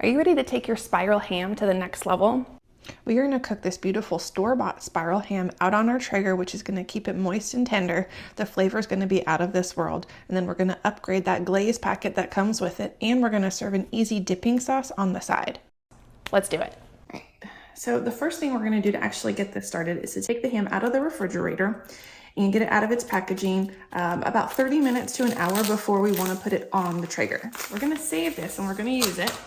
Are you ready to take your spiral ham to the next level? We are going to cook this beautiful store-bought spiral ham out on our Traeger, which is going to keep it moist and tender. The flavor is going to be out of this world. And then we're going to upgrade that glaze packet that comes with it, and we're going to serve an easy dipping sauce on the side. Let's do it. All right. So the first thing we're going to do to actually get this started is to take the ham out of the refrigerator and get it out of its packaging about 30 minutes to an hour before we want to put it on the Traeger. We're going to save this and we're going to use it.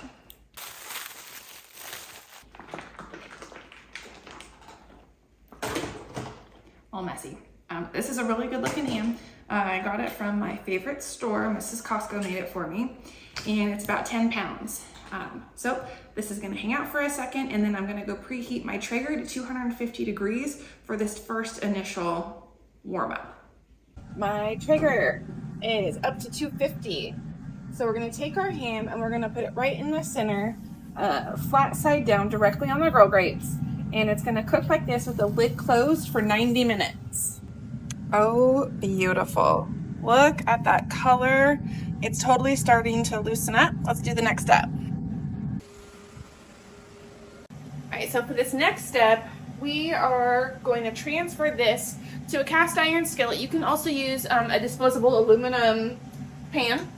All messy. This is a really good looking ham. I got it from my favorite store. Mrs. Costco made it for me, and it's about 10 pounds. So this is gonna hang out for a second, and then I'm gonna go preheat my Traeger to 250 degrees for this first initial warm up. My Traeger is up to 250. So we're gonna take our ham and we're gonna put it right in the center, flat side down, directly on the grill grates. And it's gonna cook like this with the lid closed for 90 minutes. Oh, beautiful. Look at that color. It's totally starting to loosen up. Let's do the next step. All right, so for this next step, we are going to transfer this to a cast iron skillet. You can also use a disposable aluminum pan.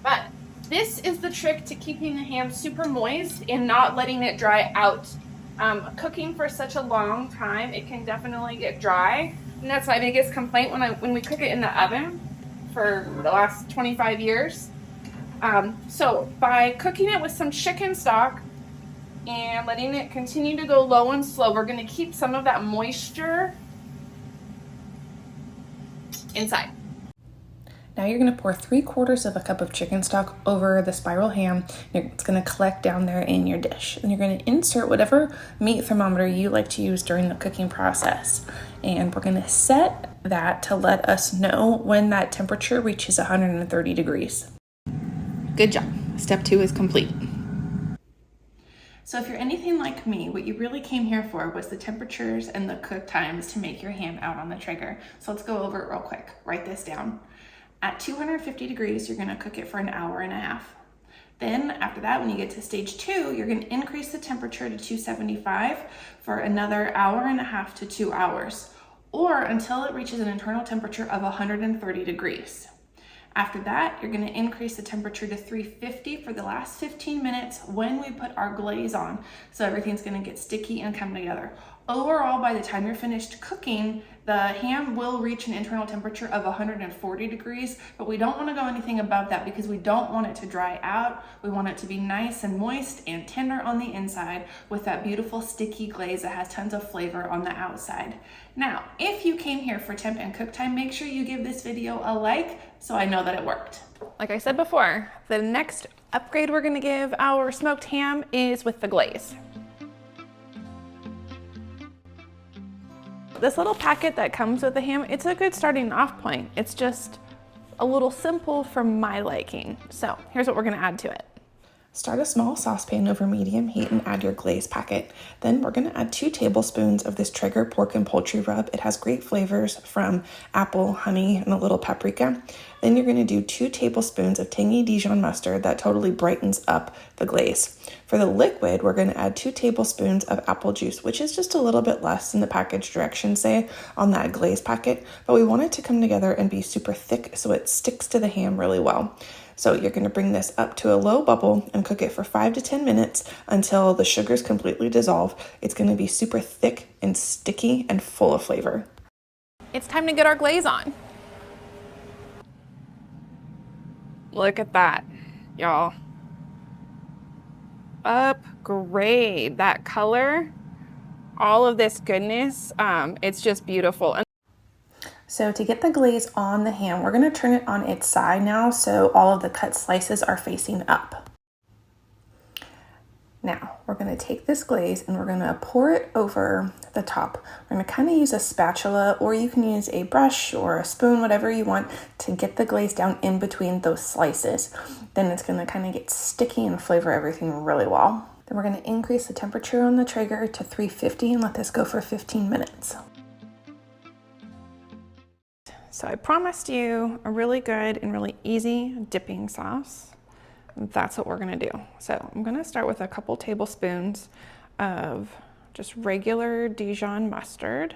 But this is the trick to keeping the ham super moist and not letting it dry out. Cooking for such a long time, it can definitely get dry, and that's my biggest complaint when we cook it in the oven for the last 25 years. So by cooking it with some chicken stock and letting it continue to go low and slow, we're going to keep some of that moisture inside. Now you're going to pour 3/4 of a cup of chicken stock over the spiral ham. It's going to collect down there in your dish. And you're going to insert whatever meat thermometer you like to use during the cooking process. And we're going to set that to let us know when that temperature reaches 130 degrees. Good job. Step 2 is complete. So if you're anything like me, what you really came here for was the temperatures and the cook times to make your ham out on the Traeger. So let's go over it real quick. Write this down. At 250 degrees, you're gonna cook it for an hour and a half. Then after that, when you get to stage 2, you're gonna increase the temperature to 275 for another hour and a half to 2 hours, or until it reaches an internal temperature of 130 degrees. After that, you're gonna increase the temperature to 350 for the last 15 minutes when we put our glaze on. So everything's gonna get sticky and come together. Overall, by the time you're finished cooking, the ham will reach an internal temperature of 140 degrees, but we don't want to go anything above that because we don't want it to dry out. We want it to be nice and moist and tender on the inside with that beautiful sticky glaze that has tons of flavor on the outside. Now, if you came here for temp and cook time, make sure you give this video a like so I know that it worked. Like I said before, the next upgrade we're going to give our smoked ham is with the glaze. This little packet that comes with the ham, it's a good starting off point. It's just a little simple for my liking. So here's what we're gonna add to it. Start a small saucepan over medium heat and add your glaze packet. Then we're gonna add 2 tablespoons of this Traeger pork and poultry rub. It has great flavors from apple, honey, and a little paprika. Then you're gonna do 2 tablespoons of tangy Dijon mustard that totally brightens up the glaze. For the liquid, we're gonna add 2 tablespoons of apple juice, which is just a little bit less than the package directions say on that glaze packet, but we want it to come together and be super thick so it sticks to the ham really well. So you're going to bring this up to a low bubble and cook it for 5 to 10 minutes until the sugars completely dissolve. It's going to be super thick and sticky and full of flavor. It's time to get our glaze on. Look at that, y'all. Upgrade that color, all of this goodness. It's just beautiful. So to get the glaze on the ham, we're going to turn it on its side now so all of the cut slices are facing up. Now we're going to take this glaze and we're going to pour it over the top. We're going to kind of use a spatula, or you can use a brush or a spoon, whatever you want, to get the glaze down in between those slices. Then it's going to kind of get sticky and flavor everything really well. Then we're going to increase the temperature on the Traeger to 350 and let this go for 15 minutes. So I promised you a really good and really easy dipping sauce. that's what we're gonna do. So I'm gonna start with a couple tablespoons of just regular Dijon mustard,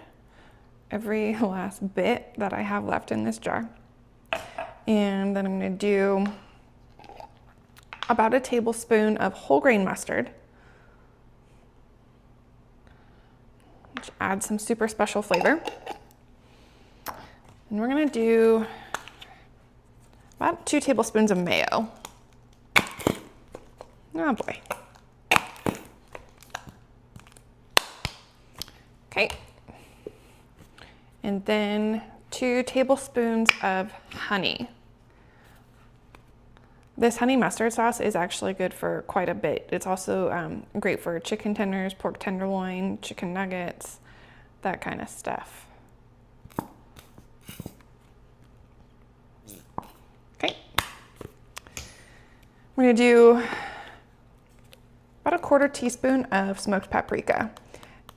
every last bit that I have left in this jar. And then I'm gonna do about a tablespoon of whole grain mustard, which adds some super special flavor. And we're gonna do about 2 tablespoons of mayo. Oh boy. Okay. And then 2 tablespoons of honey. This honey mustard sauce is actually good for quite a bit. It's also great for chicken tenders, pork tenderloin, chicken nuggets, that kind of stuff. Okay. We're gonna do about a 1/4 teaspoon of smoked paprika.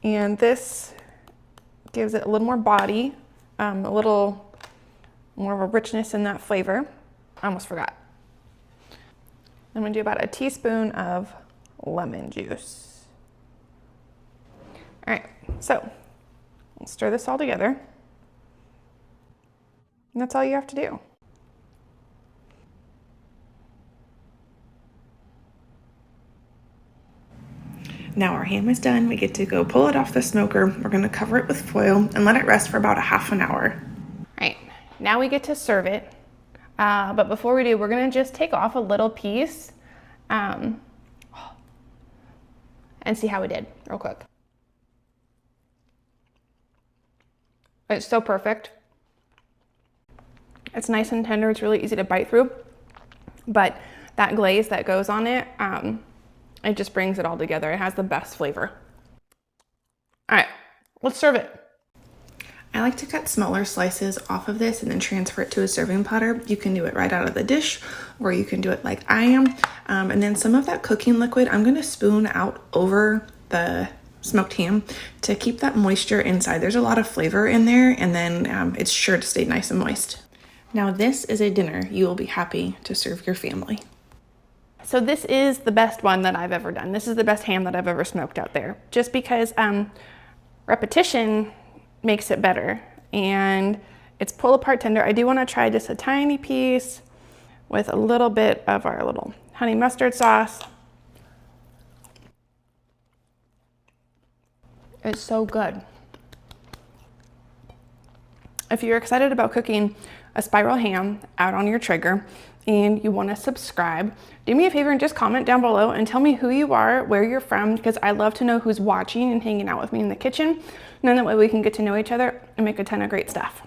And this gives it a little more body, a little more of a richness in that flavor. I almost forgot. I'm gonna do about a teaspoon of lemon juice. All right, so we'll stir this all together. And that's all you have to do. Now our ham is done. We get to go pull it off the smoker. We're gonna cover it with foil and let it rest for about a half an hour. All right, now we get to serve it. But before we do, we're gonna just take off a little piece and see how we did real quick. It's so perfect. It's nice and tender. It's really easy to bite through, but that glaze that goes on it, it just brings it all together. It has the best flavor. All right, let's serve it. I like to cut smaller slices off of this and then transfer it to a serving platter. You can do it right out of the dish, or you can do it like I am. And then some of that cooking liquid, I'm gonna spoon out over the smoked ham to keep that moisture inside. There's a lot of flavor in there, and then it's sure to stay nice and moist. Now this is a dinner you will be happy to serve your family. So this is the best one that I've ever done. This is the best ham that I've ever smoked out there, just because repetition makes it better, and it's pull apart tender. I do want to try just a tiny piece with a little bit of our little honey mustard sauce. It's so good. If you're excited about cooking a spiral ham out on your Traeger and you want to subscribe, do me a favor and just comment down below and tell me who you are, where you're from, because I love to know who's watching and hanging out with me in the kitchen. And then that way we can get to know each other and make a ton of great stuff.